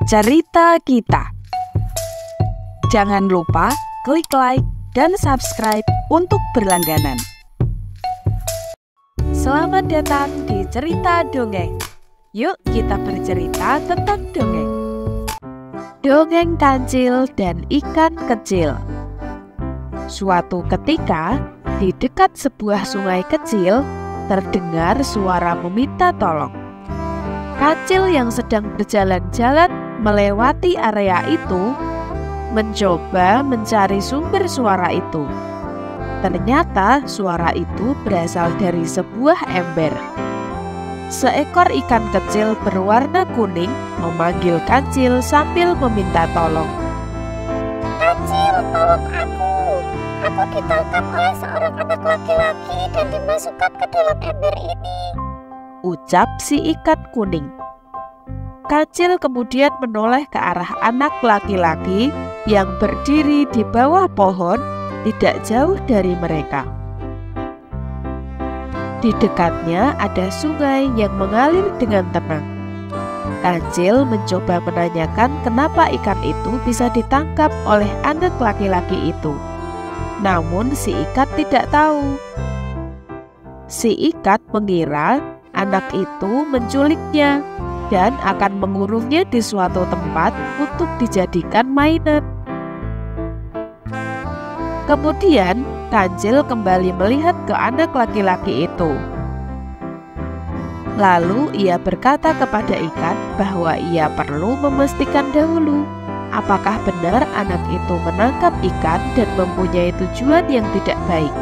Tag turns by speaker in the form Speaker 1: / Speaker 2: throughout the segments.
Speaker 1: cerita kita. Jangan lupa klik like dan subscribe untuk berlangganan. Selamat datang di cerita dongeng. Yuk kita bercerita tentang dongeng. Dongeng Kancil dan Ikan Kecil. Suatu ketika, di dekat sebuah sungai kecil, terdengar suara meminta tolong. Kancil yang sedang berjalan-jalan melewati area itu, mencoba mencari sumber suara itu. Ternyata suara itu berasal dari sebuah ember. Seekor ikan kecil berwarna kuning memanggil Kancil sambil meminta tolong.
Speaker 2: Kancil, tolong aku. Aku ditangkap oleh seorang anak laki-laki dan dimasukkan ke dalam ember ini,
Speaker 1: ucap si ikan kuning. Kancil kemudian menoleh ke arah anak laki-laki yang berdiri di bawah pohon tidak jauh dari mereka. Di dekatnya ada sungai yang mengalir dengan tenang. Kancil mencoba menanyakan kenapa ikan itu bisa ditangkap oleh anak laki-laki itu. Namun si ikan tidak tahu. Si ikan mengira anak itu menculiknya dan akan mengurungnya di suatu tempat untuk dijadikan mainan. Kemudian Kancil kembali melihat ke anak laki-laki itu. Lalu ia berkata kepada ikan bahwa ia perlu memastikan dahulu apakah benar anak itu menangkap ikan dan mempunyai tujuan yang tidak baik.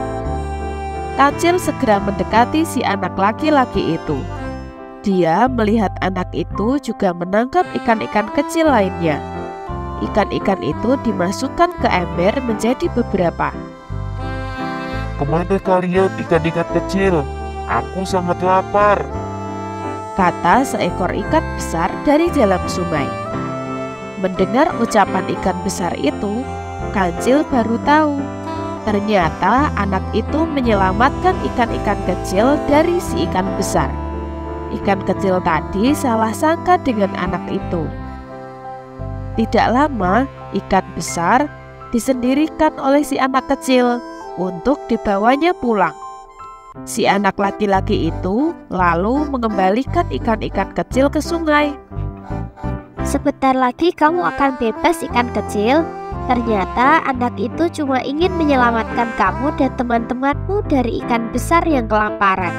Speaker 1: Kancil segera mendekati si anak laki-laki itu. Dia melihat anak itu juga menangkap ikan-ikan kecil lainnya. Ikan-ikan itu dimasukkan ke ember menjadi beberapa.
Speaker 3: Kemana kalian ikan-ikan kecil? Aku sangat lapar,
Speaker 1: kata seekor ikan besar dari dalam sungai. Mendengar ucapan ikan besar itu, Kancil baru tahu. Ternyata anak itu menyelamatkan ikan-ikan kecil dari si ikan besar. Ikan kecil tadi salah sangka dengan anak itu. Tidak lama, ikan besar disendirikan oleh si anak kecil untuk dibawanya pulang. Si anak laki-laki itu lalu mengembalikan ikan-ikan kecil ke sungai.
Speaker 2: Sebentar lagi kamu akan bebas, ikan kecil. Ternyata anak itu cuma ingin menyelamatkan kamu dan teman-temanmu dari ikan besar yang kelaparan.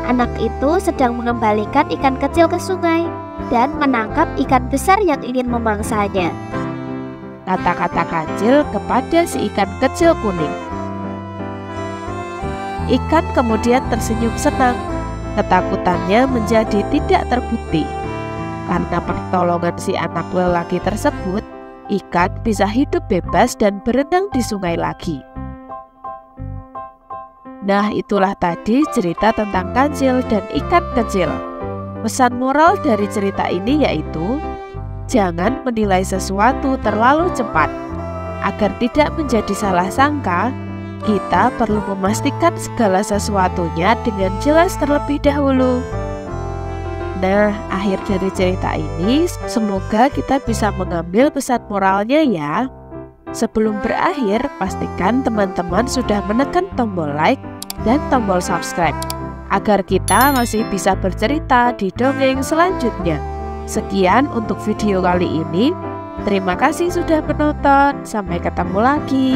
Speaker 2: Anak itu sedang mengembalikan ikan kecil ke sungai dan menangkap ikan besar yang ingin memangsanya,
Speaker 1: kata-kata Kancil kepada si ikan kecil kuning. Ikan kemudian tersenyum senang. Ketakutannya menjadi tidak terbukti. Karena pertolongan si anak lelaki tersebut, ikan bisa hidup bebas dan berenang di sungai lagi. Nah, itulah tadi cerita tentang Kancil dan ikan kecil. Pesan moral dari cerita ini yaitu, jangan menilai sesuatu terlalu cepat. Agar tidak menjadi salah sangka, kita perlu memastikan segala sesuatunya dengan jelas terlebih dahulu. Nah, akhir dari cerita ini semoga kita bisa mengambil pesan moralnya ya. Sebelum berakhir, pastikan teman-teman sudah menekan tombol like dan tombol subscribe agar kita masih bisa bercerita di dongeng selanjutnya. Sekian untuk video kali ini. Terima kasih sudah menonton. Sampai ketemu lagi.